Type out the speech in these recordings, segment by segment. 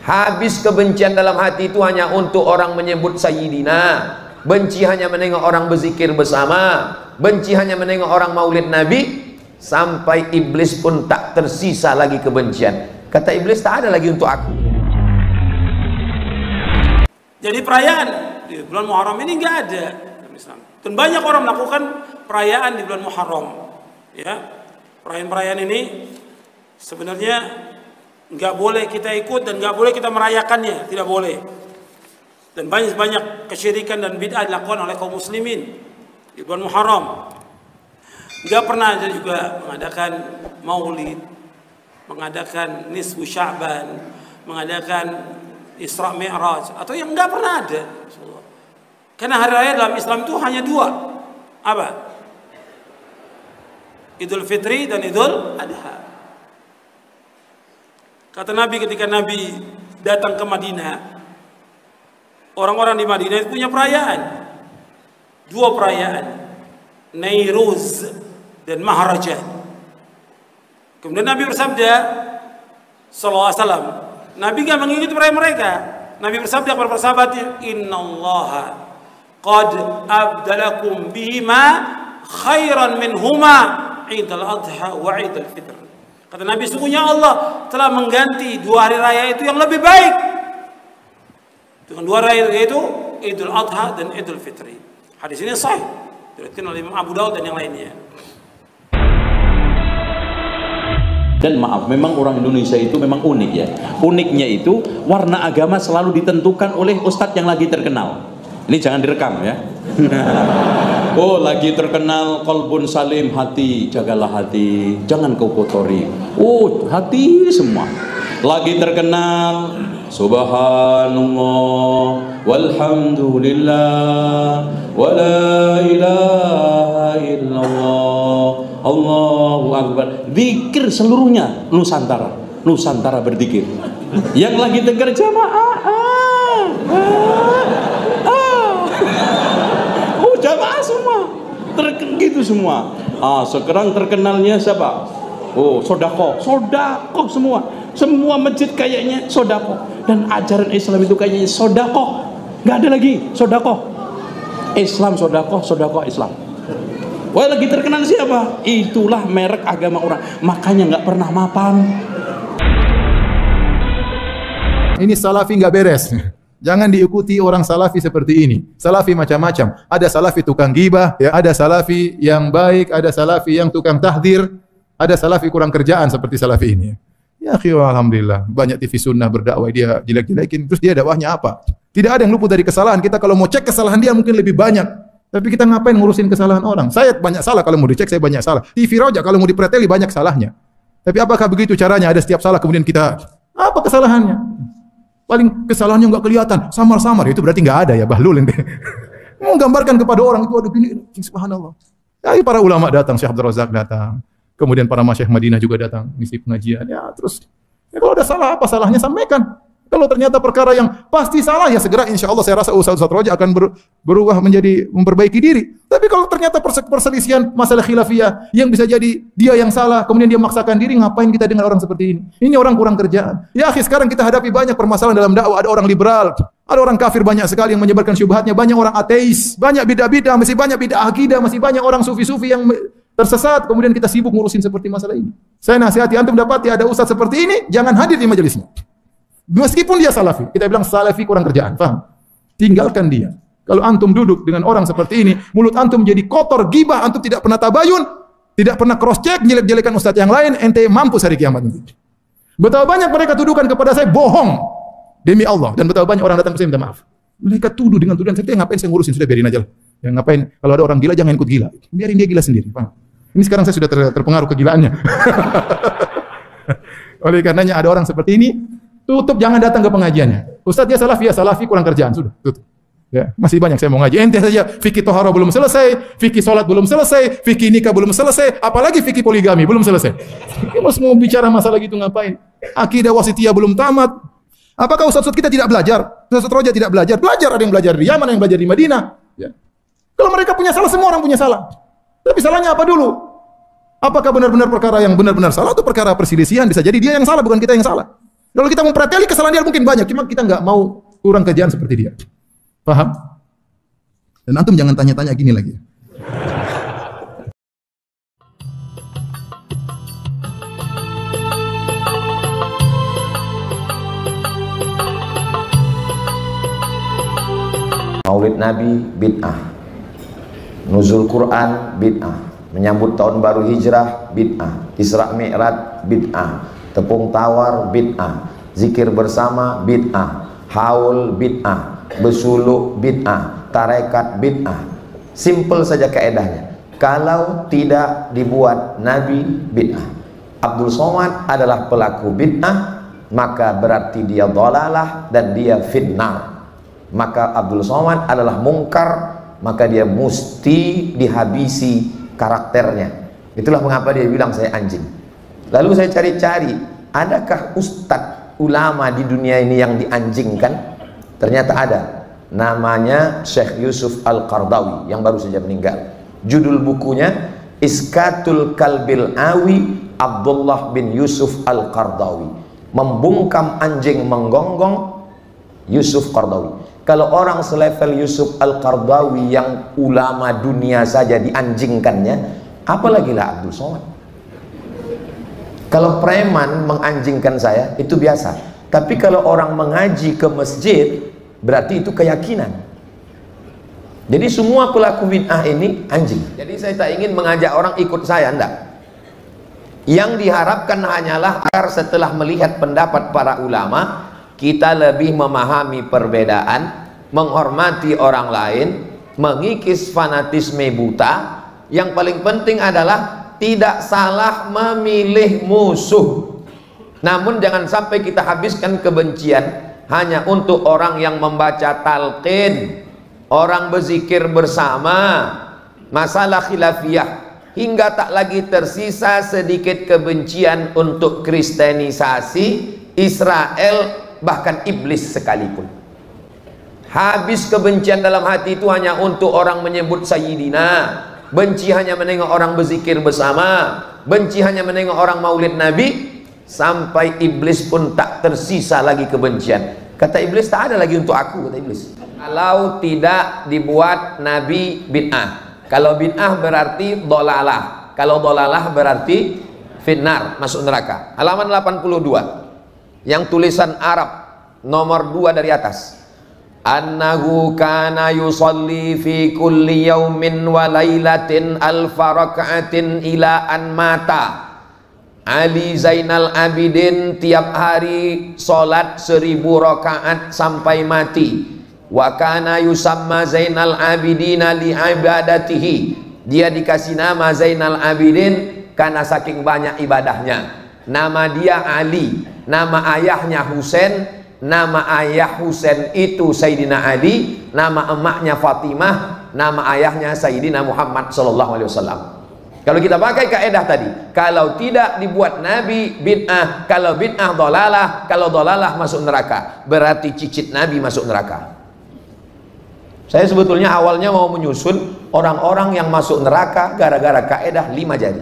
Habis kebencian dalam hati itu hanya untuk orang menyebut Sayyidina, benci hanya menengok orang berzikir bersama, benci hanya menengok orang maulid Nabi, sampai iblis pun tak tersisa lagi kebencian. Kata iblis, tak ada lagi untuk aku. Jadi perayaan di bulan Muharram ini nggak ada dalam Islam. Dan banyak orang melakukan perayaan di bulan Muharram. Ya, perayaan-perayaan ini sebenarnya nggak boleh kita ikut dan nggak boleh kita merayakannya, tidak boleh. Dan banyak kesyirikan dan bid'ah dilakukan oleh kaum muslimin di bulan Muharram. Nggak pernah ada juga mengadakan maulid, mengadakan nisfu Sya'ban, mengadakan Isra Mi'raj, atau yang nggak pernah ada. Karena hari raya dalam Islam itu hanya dua. Apa? Idul Fitri dan Idul Adha. Kata Nabi ketika Nabi datang ke Madinah, orang-orang di Madinah itu punya perayaan. Dua perayaan, Nairuz dan Maharajan. Kemudian Nabi bersabda sallallahu alaihi wasallam, Nabi gak mengikuti perayaan mereka. Nabi bersabda kepada para sahabatnya, Innallaha qad abdalakum bihima khairan minhuma Idul Adha wa Idul Fitr. Kata Nabi, sungguhnya Allah telah mengganti dua hari raya itu yang lebih baik dengan dua hari raya itu Idul Adha dan Idul Fitri. Hadis ini sahih, diriwayatkan oleh Imam Abu Daud dan yang lainnya. Dan maaf, memang orang Indonesia itu memang unik ya. Uniknya itu warna agama selalu ditentukan oleh ustadz yang lagi terkenal. Ini jangan direkam ya. Oh, lagi terkenal qalbun salim, hati, jagalah hati, jangan kau kotori. Oh, hati semua. Lagi terkenal subhanallah walhamdulillah wala ilaha illallah Allahu Akbar. Zikir seluruhnya Nusantara. Nusantara berzikir. Yang lagi dengar jamaah. Oh, jamaah semua. Gitu semua. Sekarang terkenalnya siapa? Oh, sodako. Sodako semua. Semua masjid kayaknya sodako. Dan ajaran Islam itu kayaknya sodako. Gak ada lagi sodako. Islam sodako, sodako Islam. Wah, lagi terkenal siapa? Itulah merek agama orang. Makanya nggak pernah mapan. Ini salafi nggak beres. Jangan diikuti orang salafi seperti ini. Salafi macam-macam. Ada salafi tukang gibah, ya, ada salafi yang baik, ada salafi yang tukang tahdzir, ada salafi kurang kerjaan seperti salafi ini. Ya, alhamdulillah. Banyak TV sunnah berdakwah dia jelek-jelekin. Terus dia dakwahnya apa? Tidak ada yang luput dari kesalahan. Kita kalau mau cek kesalahan dia mungkin lebih banyak. Tapi kita ngapain ngurusin kesalahan orang? Saya banyak salah, kalau mau dicek saya banyak salah. TV Roja kalau mau dipreteli banyak salahnya. Tapi apakah begitu caranya? Ada setiap salah kemudian kita apa kesalahannya? Paling kesalahannya nggak kelihatan, samar-samar. Itu berarti nggak ada ya, bahlul ente. Mau gambarkan kepada orang itu ada gini, subhanallah. Ya, para ulama datang, Syekh Abdul Razak datang. Kemudian para masyayikh Madinah juga datang ngisi pengajian. Ya, terus ya, kalau ada salah apa salahnya sampaikan. Kalau ternyata perkara yang pasti salah, ya segera insya Allah saya rasa Ustaz Roja akan berubah menjadi memperbaiki diri. Tapi kalau ternyata perselisihan masalah khilafiyah yang bisa jadi dia yang salah, kemudian dia memaksakan diri, ngapain kita dengan orang seperti ini? Ini orang kurang kerjaan. Ya akhi, sekarang kita hadapi banyak permasalahan dalam dakwah. Ada orang liberal, ada orang kafir banyak sekali yang menyebarkan syubhatnya, banyak orang ateis, banyak bidah-bidah, masih banyak bidah akidah, masih banyak orang sufi-sufi yang tersesat, kemudian kita sibuk ngurusin seperti masalah ini. Saya nasihati antum dapati ada ustaz seperti ini, jangan hadir di majelisnya. Meskipun dia salafi, kita bilang salafi kurang kerjaan, paham? Tinggalkan dia. Kalau antum duduk dengan orang seperti ini, mulut antum jadi kotor, gibah, antum tidak pernah tabayun, tidak pernah cross check, jelek-jelekan ustaz yang lain, ente mampus hari kiamat nanti. Betapa banyak mereka tuduhkan kepada saya bohong demi Allah, dan betapa banyak orang datang ke saya minta maaf. Mereka tuduh dengan tuduhan, saya ngapain saya ngurusin, sudah biarin aja lah. Yang ngapain, kalau ada orang gila jangan ikut gila, biarin dia gila sendiri, paham? Ini sekarang saya sudah terpengaruh kegilaannya. Oleh karenanya ada orang seperti ini, tutup, jangan datang ke pengajiannya. Ustaz dia salafi, ya salafi kurang kerjaan, sudah tutup. Ya, masih banyak saya mau ngaji. Ente saja fikih tohara belum selesai, fikih salat belum selesai, fikih nikah belum selesai, apalagi fikih poligami belum selesai. Mas mau bicara masalah gitu ngapain? Akidah wasitiyah belum tamat. Apakah ustaz kita tidak belajar? Ustaz Roja tidak belajar? Belajar, ada yang belajar di Yaman, ada yang belajar di Madinah. Ya. Kalau mereka punya salah, semua orang punya salah. Tapi salahnya apa dulu? Apakah benar-benar perkara yang benar-benar salah atau perkara perselisihan? Bisa jadi dia yang salah, bukan kita yang salah. Kalau kita mempreteli kesalahan dia mungkin banyak, cuma kita nggak mau kurang kerjaan seperti dia. Paham? Dan antum jangan tanya-tanya gini lagi. Maulid Nabi bid'ah, nuzul Quran bid'ah, menyambut tahun baru hijrah bid'ah, Isra Mi'raj bid'ah, tepung tawar bid'ah, zikir bersama bid'ah, haul bid'ah, besuluk bid'ah, tarekat bid'ah. Simple saja kaedahnya. Kalau tidak dibuat Nabi bid'ah. Abdul Somad adalah pelaku bid'ah, maka berarti dia dhalalah dan dia finnar. Maka Abdul Somad adalah mungkar, maka dia mesti dihabisi karakternya. Itulah mengapa dia bilang saya anjing. Lalu saya cari-cari, adakah ustadz ulama di dunia ini yang dianjingkan? Ternyata ada. Namanya Syekh Yusuf Al-Qardawi yang baru saja meninggal. Judul bukunya Iskatul Kalbil Awi Abdullah bin Yusuf Al-Qardawi. Membungkam anjing menggonggong Yusuf Qardawi. Kalau orang selevel Yusuf Al-Qardawi yang ulama dunia saja dianjingkannya, apalagi lah Abdul Somad. Kalau preman menganjingkan saya, itu biasa. Tapi kalau orang mengaji ke masjid, berarti itu keyakinan. Jadi semua pelaku bid'ah ini anjing. Jadi saya tak ingin mengajak orang ikut saya, enggak. Yang diharapkan hanyalah agar setelah melihat pendapat para ulama, kita lebih memahami perbedaan, menghormati orang lain, mengikis fanatisme buta. Yang paling penting adalah tidak salah memilih musuh. Namun jangan sampai kita habiskan kebencian hanya untuk orang yang membaca talqin, orang berzikir bersama, masalah khilafiyah, hingga tak lagi tersisa sedikit kebencian untuk kristenisasi, Israel, bahkan iblis sekalipun. Habis kebencian dalam hati itu hanya untuk orang menyebut Sayyidina, benci hanya menengok orang berzikir bersama, benci hanya menengok orang maulid Nabi, sampai iblis pun tak tersisa lagi kebencian. Kata iblis, tak ada lagi untuk aku, kata iblis. Kalau tidak dibuat Nabi bid'ah. Kalau bid'ah berarti dhalalah. Kalau dhalalah berarti finnar, masuk neraka. Halaman 82. Yang tulisan Arab nomor 2 dari atas. Annahu kana yusalli fi kulli yaumin wa lailatin alfa raka'atin ila an mata. Ali Zainal Abidin tiap hari salat 1000 rakaat sampai mati. Wa kana yusamma Zainal Abidin li ibadatihi. Dia dikasih nama Zainal Abidin karena saking banyak ibadahnya. Nama dia Ali, nama ayahnya Husain, nama ayah Husain itu Sayyidina Ali, nama emaknya Fatimah, nama ayahnya Sayyidina Muhammad sallallahu alaihi wasallam. Kalau kita pakai kaedah tadi, kalau tidak dibuat Nabi bid'ah, kalau bid'ah dhalalah, kalau dhalalah masuk neraka, berarti cicit Nabi masuk neraka. Saya sebetulnya awalnya mau menyusun orang-orang yang masuk neraka gara-gara kaedah 5 jari.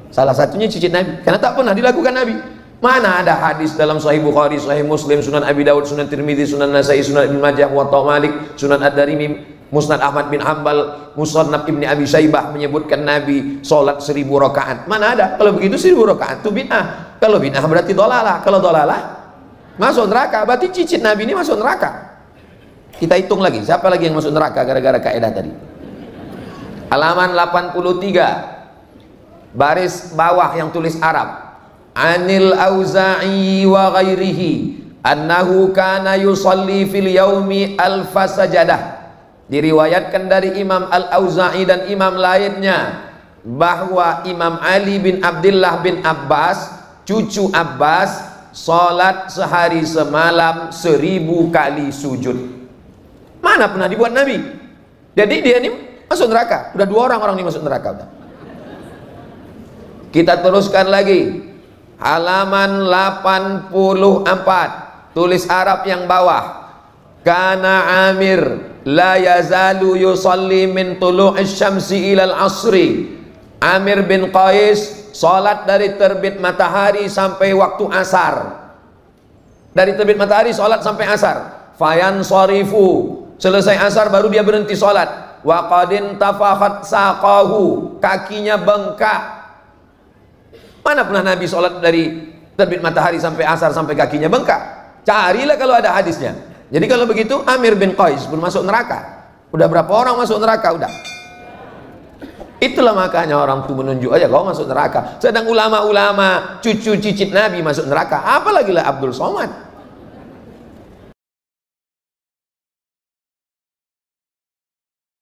Salah satunya cicit Nabi, karena tak pernah dilakukan Nabi. Mana ada hadis dalam Sahih Bukhari, Sahih Muslim, Sunan Abi Dawud, Sunan Tirmidzi, Sunan Nasai, Sunan Ibn Majah, Muwatta Malik, Sunan Ad-Darimi, Musnad Ahmad bin Hanbal, Musannaf Ibni Abi Syaibah menyebutkan Nabi sholat 1000 rakaat. Mana ada? Kalau begitu 1000 rakaat itu bid'ah. Kalau bid'ah berarti dhalalah. Kalau dhalalah masuk neraka. Berarti cicit Nabi ini masuk neraka. Kita hitung lagi, siapa lagi yang masuk neraka gara-gara kaidah tadi? Halaman 83. Baris bawah yang tulis Arab. Anil Auza'i wa ghairihi annahu kana yusalli fil yaumi alfa sajadah. Diriwayatkan dari Imam Al-Auza'i dan imam lainnya bahwa Imam Ali bin Abdullah bin Abbas, cucu Abbas, salat sehari semalam 1000 kali sujud. Mana pernah dibuat Nabi? Jadi dia ini masuk neraka. Udah 2 orang ini masuk neraka udah. Kita teruskan lagi. Halaman 84. Tulis Arab yang bawah. Kana Amir la yazalu yusalli min tulu'is syamsi ilal asri. Amir bin Qais salat dari terbit matahari sampai waktu asar. Dari terbit matahari sholat sampai asar. Fayan shorifu, selesai asar baru dia berhenti sholat. Wa qadin tafahat saqahu, kakinya bengkak. Mana pernah Nabi sholat dari terbit matahari sampai asar sampai kakinya bengkak? Carilah kalau ada hadisnya. Jadi kalau begitu Amir bin Qais pun masuk neraka. Udah berapa orang masuk neraka? Udah. Itulah makanya orang itu menunjuk aja kau masuk neraka. Sedang ulama-ulama cucu cicit Nabi masuk neraka, apalagi lah Abdul Somad.